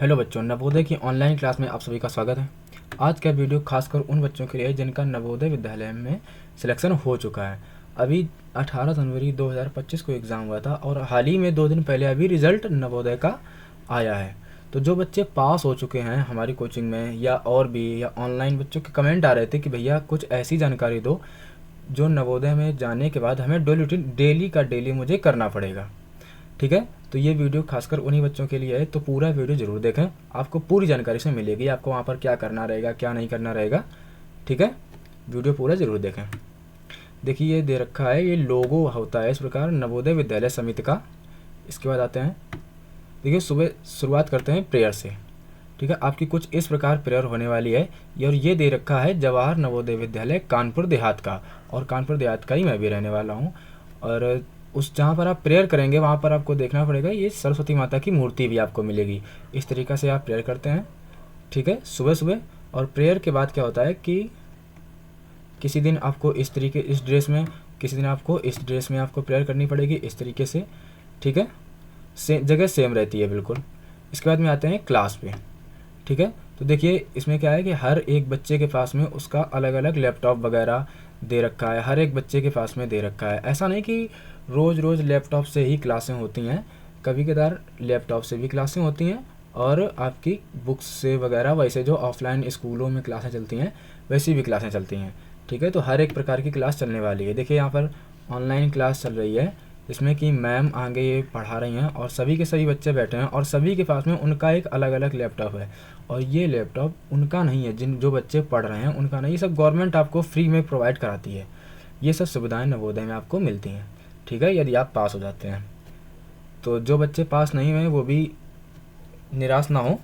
Hello बच्चों, नवोदय की online class में आप सभी का स्वागत है। आज का वीडियो खासकर उन बच्चों के लिए है जिनका नवोदय विद्यालय में सिलेक्शन हो चुका है। अभी 18 जनवरी 2025 को एग्ज़ाम हुआ था और हाल ही में 2 दिन पहले अभी रिज़ल्ट नवोदय का आया है। तो जो बच्चे पास हो चुके हैं हमारी कोचिंग में या और भी या ऑनलाइन, बच्चों के कमेंट आ रहे थे कि भैया कुछ ऐसी जानकारी दो जो नवोदय में जाने के बाद हमें डेली का डेली मुझे करना पड़ेगा। ठीक है, तो ये वीडियो खासकर उन्हीं बच्चों के लिए है, तो पूरा वीडियो ज़रूर देखें, आपको पूरी जानकारी से मिलेगी, आपको वहाँ पर क्या करना रहेगा क्या नहीं करना रहेगा। ठीक है, वीडियो पूरा ज़रूर देखें। देखिए ये दे रखा है, ये लोगो होता है इस प्रकार नवोदय विद्यालय समिति का। इसके बाद आते हैं, देखिए सुबह शुरुआत करते हैं प्रेयर से। ठीक है, आपकी कुछ इस प्रकार प्रेयर होने वाली है। और ये दे रखा है जवाहर नवोदय विद्यालय कानपुर देहात का, और कानपुर देहात का ही मैं भी रहने वाला हूँ। और उस जहाँ पर आप प्रेयर करेंगे वहाँ पर आपको देखना पड़ेगा, ये सरस्वती माता की मूर्ति भी आपको मिलेगी। इस तरीक़ा से आप प्रेयर करते हैं। ठीक है, सुबह सुबह। और प्रेयर के बाद क्या होता है कि किसी दिन आपको इस तरीके इस ड्रेस में, किसी दिन आपको इस ड्रेस में आपको प्रेयर करनी पड़ेगी इस तरीके से। ठीक है, जगह सेम रहती है बिल्कुल। इसके बाद में आते हैं क्लास पे। ठीक है, तो देखिए इसमें क्या है कि हर एक बच्चे के पास में उसका अलग अलग लैपटॉप वगैरह दे रखा है, हर एक बच्चे के पास में दे रखा है। ऐसा नहीं कि रोज़ रोज़ लैपटॉप से ही क्लासें होती हैं, कभी कभार लैपटॉप से भी क्लासें होती हैं और आपकी बुक्स से वगैरह, वैसे जो ऑफलाइन स्कूलों में क्लासें चलती हैं वैसी भी क्लासें चलती हैं। ठीक है, तो हर एक प्रकार की क्लास चलने वाली है। देखिए यहाँ पर ऑनलाइन क्लास चल रही है, इसमें कि मैम आगे ये पढ़ा रही हैं और सभी के सभी बच्चे बैठे हैं और सभी के पास में उनका एक अलग अलग लैपटॉप है। और ये लैपटॉप उनका नहीं है, जो बच्चे पढ़ रहे हैं उनका नहीं, ये सब गवर्नमेंट आपको फ्री में प्रोवाइड कराती है। ये सब सुविधाएं नवोदय में आपको मिलती हैं। ठीक है, यदि आप पास हो जाते हैं। तो जो बच्चे पास नहीं हुए वो भी निराश ना हो,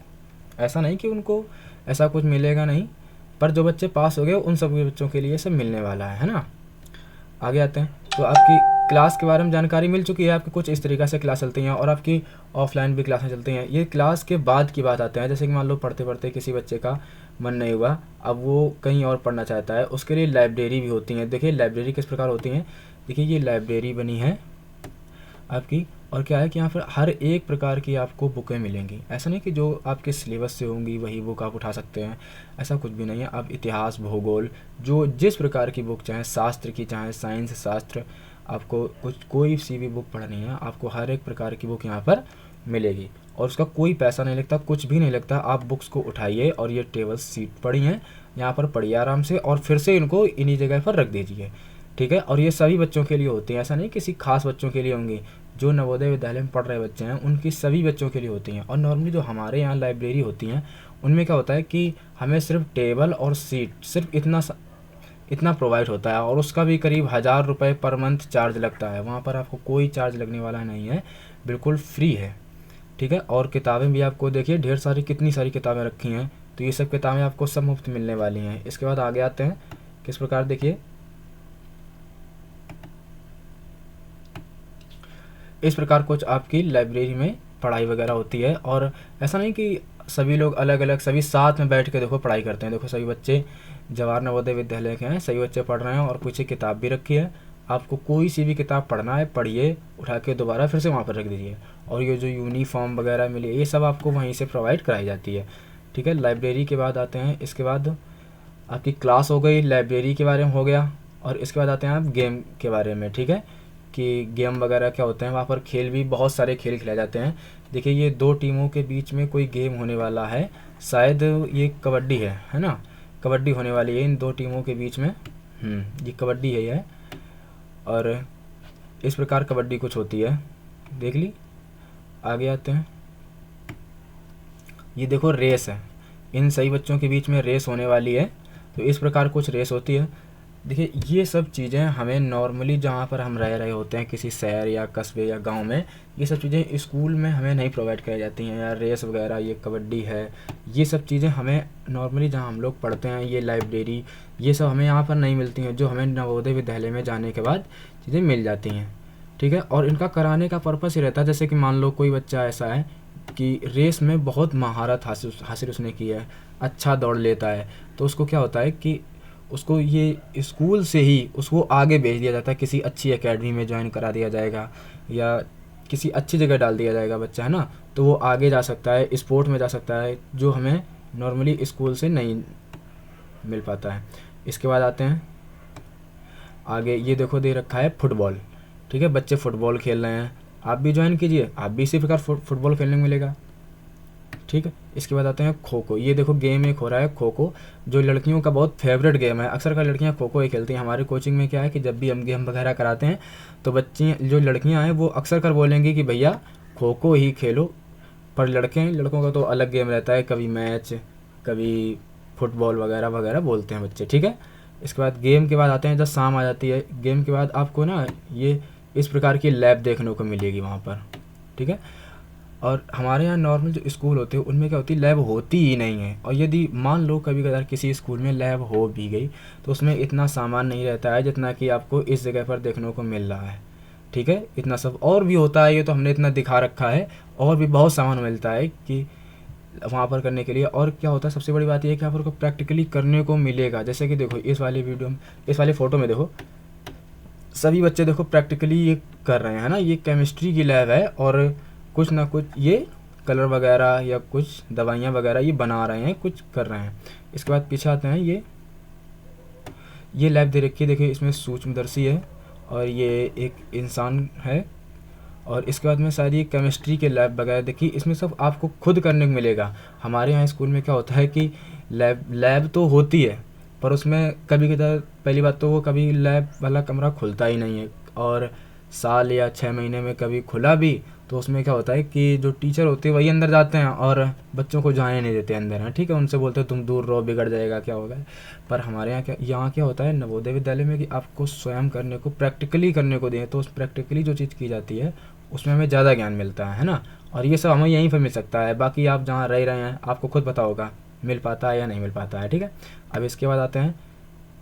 ऐसा नहीं कि उनको ऐसा कुछ मिलेगा नहीं, पर जो बच्चे पास हो गए उन सभी बच्चों के लिए सब मिलने वाला है ना। आगे आते हैं, तो आपकी क्लास के बारे में जानकारी मिल चुकी है, आपकी कुछ इस तरीक़ा से क्लास चलती हैं और आपकी ऑफलाइन भी क्लासें चलती हैं। ये क्लास के बाद की बात आते हैं, जैसे कि मान लो पढ़ते पढ़ते किसी बच्चे का मन नहीं हुआ, अब वो कहीं और पढ़ना चाहता है, उसके लिए लाइब्रेरी भी होती हैं। देखिए लाइब्रेरी किस प्रकार होती हैं, देखिए ये लाइब्रेरी बनी है आपकी, और क्या है कि यहाँ पर हर एक प्रकार की आपको बुकें मिलेंगी। ऐसा नहीं कि जो आपके सिलेबस से होंगी वही बुक आप उठा सकते हैं, ऐसा कुछ भी नहीं है। आप इतिहास, भूगोल, जो जिस प्रकार की बुक चाहें, शास्त्र की चाहें, साइंस शास्त्र, आपको कोई सी भी बुक पढ़नी है, आपको हर एक प्रकार की बुक यहाँ पर मिलेगी और उसका कोई पैसा नहीं लगता, कुछ भी नहीं लगता। आप बुक्स को उठाइए और ये टेबल सीट पड़ी हैं यहाँ पर, पढ़िए आराम से और फिर से इनको इन्हीं जगह पर रख दीजिए। ठीक है, और ये सभी बच्चों के लिए होती हैं, ऐसा नहीं किसी खास बच्चों के लिए होंगी। जो नवोदय विद्यालय में पढ़ रहे बच्चे हैं उनकी सभी बच्चों के लिए होती हैं। और नॉर्मली जो हमारे यहाँ लाइब्रेरी होती हैं उनमें क्या होता है कि हमें सिर्फ टेबल और सीट सिर्फ इतना प्रोवाइड होता है और उसका भी करीब 1000 रुपये पर मंथ चार्ज लगता है। वहाँ पर आपको कोई चार्ज लगने वाला नहीं है, बिल्कुल फ्री है। ठीक है, और किताबें भी आपको देखिए ढेर सारी, कितनी सारी किताबें रखी हैं, तो ये सब किताबें आपको सब मुफ्त मिलने वाली हैं। इसके बाद आगे आते हैं, किस प्रकार देखिए इस प्रकार कुछ आपकी लाइब्रेरी में पढ़ाई वगैरह होती है। और ऐसा नहीं कि सभी लोग अलग अलग, सभी साथ में बैठ के देखो पढ़ाई करते हैं। देखो सभी बच्चे जवाहर नवोदय विद्यालय के हैं, सभी बच्चे पढ़ रहे हैं और पीछे किताब भी रखी है। आपको कोई सी भी किताब पढ़ना है पढ़िए, उठा के दोबारा फिर से वहाँ पर रख दीजिए। और ये जो यूनिफॉर्म वगैरह मिली है ये सब आपको वहीं से प्रोवाइड कराई जाती है। ठीक है, लाइब्रेरी के बाद आते हैं, इसके बाद आपकी क्लास हो गई, लाइब्रेरी के बारे में हो गया, और इसके बाद आते हैं आप गेम के बारे में। ठीक है, कि गेम वगैरह क्या होते हैं, वहाँ पर खेल भी बहुत सारे खेल खिलाए जाते हैं। देखिए ये 2 टीमों के बीच में कोई गेम होने वाला है, शायद ये कबड्डी है ना, कबड्डी होने वाली है इन 2 टीमों के बीच में। ये कबड्डी है ये, और इस प्रकार कबड्डी कुछ होती है, देख ली। आगे आते हैं, ये देखो रेस है, इन सही बच्चों के बीच में रेस होने वाली है, तो इस प्रकार कुछ रेस होती है। देखिए ये सब चीज़ें हमें नॉर्मली जहाँ पर हम रह रहे होते हैं, किसी शहर या कस्बे या गांव में, ये सब चीज़ें स्कूल में हमें नहीं प्रोवाइड कराई जाती हैं। या रेस वगैरह, ये कबड्डी है, ये सब चीज़ें हमें नॉर्मली जहाँ हम लोग पढ़ते हैं, ये लाइब्रेरी, ये सब हमें यहाँ पर नहीं मिलती हैं, जो हमें नवोदय विद्यालय में जाने के बाद चीज़ें मिल जाती हैं। ठीक है, और इनका कराने का पर्पस ये रहता है, जैसे कि मान लो कोई बच्चा ऐसा है कि रेस में बहुत महारत हासिल उसने की है, अच्छा दौड़ लेता है, तो उसको क्या होता है कि उसको ये स्कूल से ही उसको आगे भेज दिया जाता है, किसी अच्छी एकेडमी में ज्वाइन करा दिया जाएगा या किसी अच्छी जगह डाल दिया जाएगा बच्चा, है ना। तो वो आगे जा सकता है, स्पोर्ट में जा सकता है, जो हमें नॉर्मली स्कूल से नहीं मिल पाता है। इसके बाद आते हैं आगे, ये देखो दे रखा है फुटबॉल, ठीक है, बच्चे फुटबॉल खेल रहे हैं, आप भी ज्वाइन कीजिए, आप भी इसी प्रकार फुटबॉल खेलने को मिलेगा, ठीक है। इसके बाद आते हैं खो खो, ये देखो गेम एक हो रहा है खो खो, जो लड़कियों का बहुत फेवरेट गेम है, अक्सर कर लड़कियां खो खो ही खेलती हैं। हमारे कोचिंग में क्या है कि जब भी हम गेम वगैरह कराते हैं तो बच्ची जो लड़कियां हैं वो अक्सर कर बोलेंगी कि भैया खो खो ही खेलो, पर लड़कों का तो अलग गेम रहता है, कभी मैच, कभी फुटबॉल वगैरह वगैरह बोलते हैं बच्चे, ठीक है। इसके बाद गेम के बाद आते हैं, जब शाम आ जाती है, गेम के बाद आपको ना ये इस प्रकार की लैब देखने को मिलेगी वहाँ पर, ठीक है। और हमारे यहाँ नॉर्मल जो स्कूल होते हैं उनमें क्या होती है, लैब होती ही नहीं है, और यदि मान लो कभी कभार किसी स्कूल में लैब हो भी गई तो उसमें इतना सामान नहीं रहता है जितना कि आपको इस जगह पर देखने को मिल रहा है, ठीक है। इतना सब और भी होता है, ये तो हमने इतना दिखा रखा है, और भी बहुत सामान मिलता है कि वहाँ पर करने के लिए। और क्या होता है, सबसे बड़ी बात यह है कि आपको प्रैक्टिकली करने को मिलेगा। जैसे कि देखो इस वाली वीडियो में, इस वाली फ़ोटो में देखो, सभी बच्चे देखो प्रैक्टिकली ये कर रहे हैं ना, ये केमिस्ट्री की लैब है, और कुछ ना कुछ ये कलर वगैरह या कुछ दवाइयाँ वगैरह ये बना रहे हैं, कुछ कर रहे हैं। इसके बाद पीछे आते हैं, ये लैब दे रखी है, देखिए इसमें सूक्ष्मदर्शी है और ये एक इंसान है, और इसके बाद में शायद ये केमिस्ट्री के लैब वगैरह, देखिए इसमें सब आपको खुद करने को मिलेगा। हमारे यहाँ स्कूल में क्या होता है कि लैब तो होती है, पर उसमें कभी कभार, पहली बात तो वो कभी लैब वाला कमरा खुलता ही नहीं है, और साल या 6 महीने में कभी खुला भी तो उसमें क्या होता है कि जो टीचर होते हैं वही अंदर जाते हैं और बच्चों को जाने नहीं देते अंदर, हैं, ठीक है। उनसे बोलते हैं तुम दूर रहो, बिगड़ जाएगा, क्या होगा। पर हमारे यहाँ क्या होता है नवोदय विद्यालय में, कि आपको स्वयं करने को, प्रैक्टिकली करने को दें, तो उस प्रैक्टिकली जो चीज़ की जाती है उसमें हमें ज़्यादा ज्ञान मिलता है ना। और ये सब हमें यहीं पर मिल सकता है, बाकी आप जहाँ रह रहे हैं आपको खुद पता होगा मिल पाता है या नहीं मिल पाता है, ठीक है। अब इसके बाद आते हैं,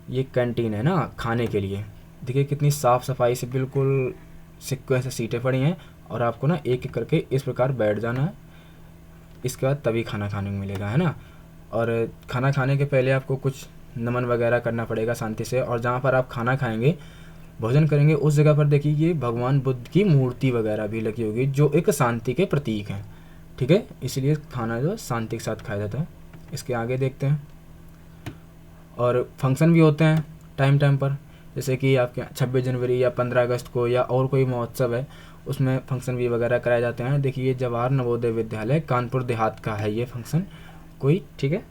ये कैंटीन है ना खाने के लिए, देखिए कितनी साफ़ सफाई से बिल्कुल सिक्वेंस से सीटें पड़ी हैं, और आपको ना एक एक करके इस प्रकार बैठ जाना है। इसके बाद तभी खाना खाने को मिलेगा, है ना। और खाना खाने के पहले आपको कुछ नमन वगैरह करना पड़ेगा शांति से, और जहाँ पर आप खाना खाएंगे, भोजन करेंगे, उस जगह पर देखिए ये भगवान बुद्ध की मूर्ति वगैरह भी लगी होगी, जो एक शांति के प्रतीक हैं, ठीक है। इसलिए खाना जो शांति के साथ खाया जाता है। इसके आगे देखते हैं, और फंक्शन भी होते हैं टाइम टाइम पर, जैसे कि आपके 26 जनवरी या 15 अगस्त को या और कोई महोत्सव है, उसमें फंक्शन भी वगैरह कराए जाते हैं। देखिए जवाहर नवोदय विद्यालय कानपुर देहात का है ये फंक्शन कोई, ठीक है।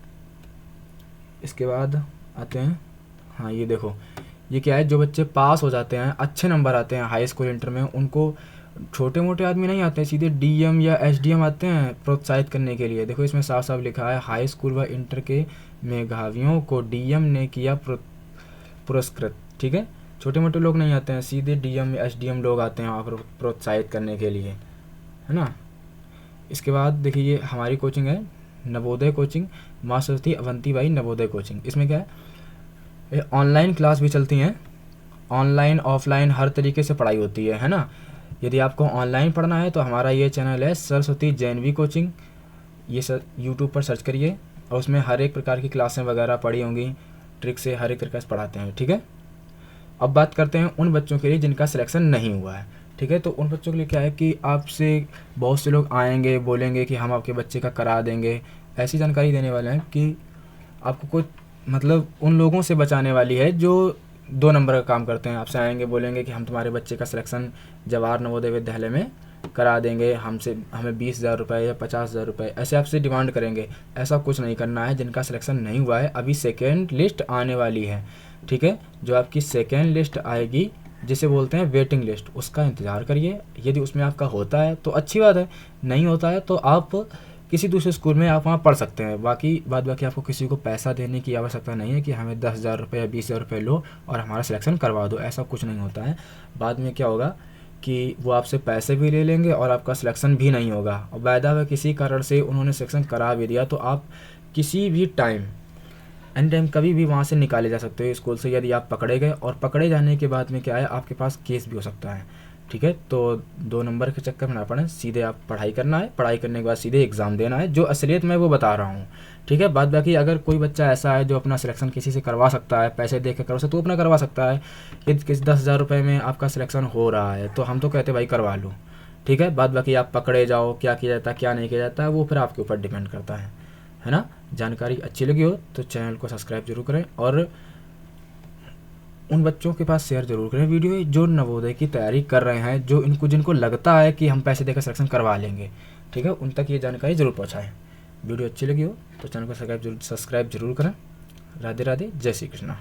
इसके बाद आते हैं, हाँ ये देखो, ये क्या है, जो बच्चे पास हो जाते हैं, अच्छे नंबर आते हैं हाई स्कूल इंटर में, उनको छोटे मोटे आदमी नहीं आते हैं, सीधे डीएम या एसडीएम आते हैं प्रोत्साहित करने के लिए। देखो इसमें साफ साफ लिखा है, हाई स्कूल व इंटर के मेधावियों को डीएम ने किया पुरस्कृत, ठीक है। छोटे मोटे लोग नहीं आते हैं, सीधे डीएम एसडीएम लोग आते हैं वहाँ पर प्रोत्साहित करने के लिए, है ना। इसके बाद देखिए ये हमारी कोचिंग है, नवोदय कोचिंग, माँ सरस्वती अवंतीबाई नवोदय कोचिंग। इसमें क्या है, ऑनलाइन क्लास भी चलती हैं, ऑनलाइन ऑफलाइन हर तरीके से पढ़ाई होती है ना। यदि आपको ऑनलाइन पढ़ना है तो हमारा ये चैनल है सरस्वती जैनवी कोचिंग, ये यूट्यूब पर सर्च करिए, और उसमें हर एक प्रकार की क्लासें वगैरह पढ़ी होंगी, ट्रिक से हर एक तरीके से पढ़ाते हैं, ठीक है। अब बात करते हैं उन बच्चों के लिए जिनका सिलेक्शन नहीं हुआ है, ठीक है। तो उन बच्चों के लिए क्या है कि आपसे बहुत से लोग आएंगे, बोलेंगे कि हम आपके बच्चे का करा देंगे, ऐसी जानकारी देने वाले हैं कि आपको कुछ मतलब उन लोगों से बचाने वाली है जो 2 नंबर का काम करते हैं। आपसे आएंगे, बोलेंगे कि हम तुम्हारे बच्चे का सिलेक्शन जवाहर नवोदय विद्यालय में करा देंगे, हमें 20,000 रुपये या 50,000 रुपये ऐसे आपसे डिमांड करेंगे। ऐसा कुछ नहीं करना है। जिनका सिलेक्शन नहीं हुआ है, अभी सेकेंड लिस्ट आने वाली है, ठीक है। जो आपकी सेकेंड लिस्ट आएगी, जिसे बोलते हैं वेटिंग लिस्ट, उसका इंतज़ार करिए। यदि उसमें आपका होता है तो अच्छी बात है, नहीं होता है तो आप किसी दूसरे स्कूल में आप वहाँ पढ़ सकते हैं। बाकी आपको किसी को पैसा देने की आवश्यकता नहीं है कि हमें 10,000 रुपये या 20,000 रुपये लो और हमारा सिलेक्शन करवा दो, ऐसा कुछ नहीं होता है। बाद में क्या होगा कि वो आपसे पैसे भी ले लेंगे और आपका सिलेक्शन भी नहीं होगा। और बाय द वे किसी कारण से उन्होंने सिलेक्शन करा भी दिया तो आप किसी भी टाइम एनी टाइम कभी भी वहाँ से निकाले जा सकते हो स्कूल से, यदि आप पकड़े गए। और पकड़े जाने के बाद में क्या है, आपके पास केस भी हो सकता है, ठीक है। तो 2 नंबर के चक्कर में ना पड़े, सीधे आप पढ़ाई करना है, पढ़ाई करने के बाद सीधे एग्ज़ाम देना है, जो असलियत में वो बता रहा हूँ, ठीक है। बाद बाकी अगर कोई बच्चा ऐसा है जो अपना सिलेक्शन किसी से करवा सकता है, पैसे दे के करवा सकता है, तो अपना करवा सकता है। यदि किसी 10,000 रुपये में आपका सिलेक्शन हो रहा है तो हम तो कहते भाई करवा लो, ठीक है। बाद बाकी आप पकड़े जाओ, क्या किया जाता है क्या नहीं किया जाता है वो फिर आपके ऊपर डिपेंड करता है ना। जानकारी अच्छी लगी हो तो चैनल को सब्सक्राइब जरूर करें और उन बच्चों के पास शेयर जरूर करें वीडियो जो नवोदय की तैयारी कर रहे हैं, जो जिनको लगता है कि हम पैसे देकर सिलेक्शन करवा लेंगे, ठीक है, उन तक ये जानकारी ज़रूर पहुँचाएँ। वीडियो अच्छी लगी हो तो चैनल को सब्सक्राइब जरूर करें। राधे राधे, जय श्री कृष्णा।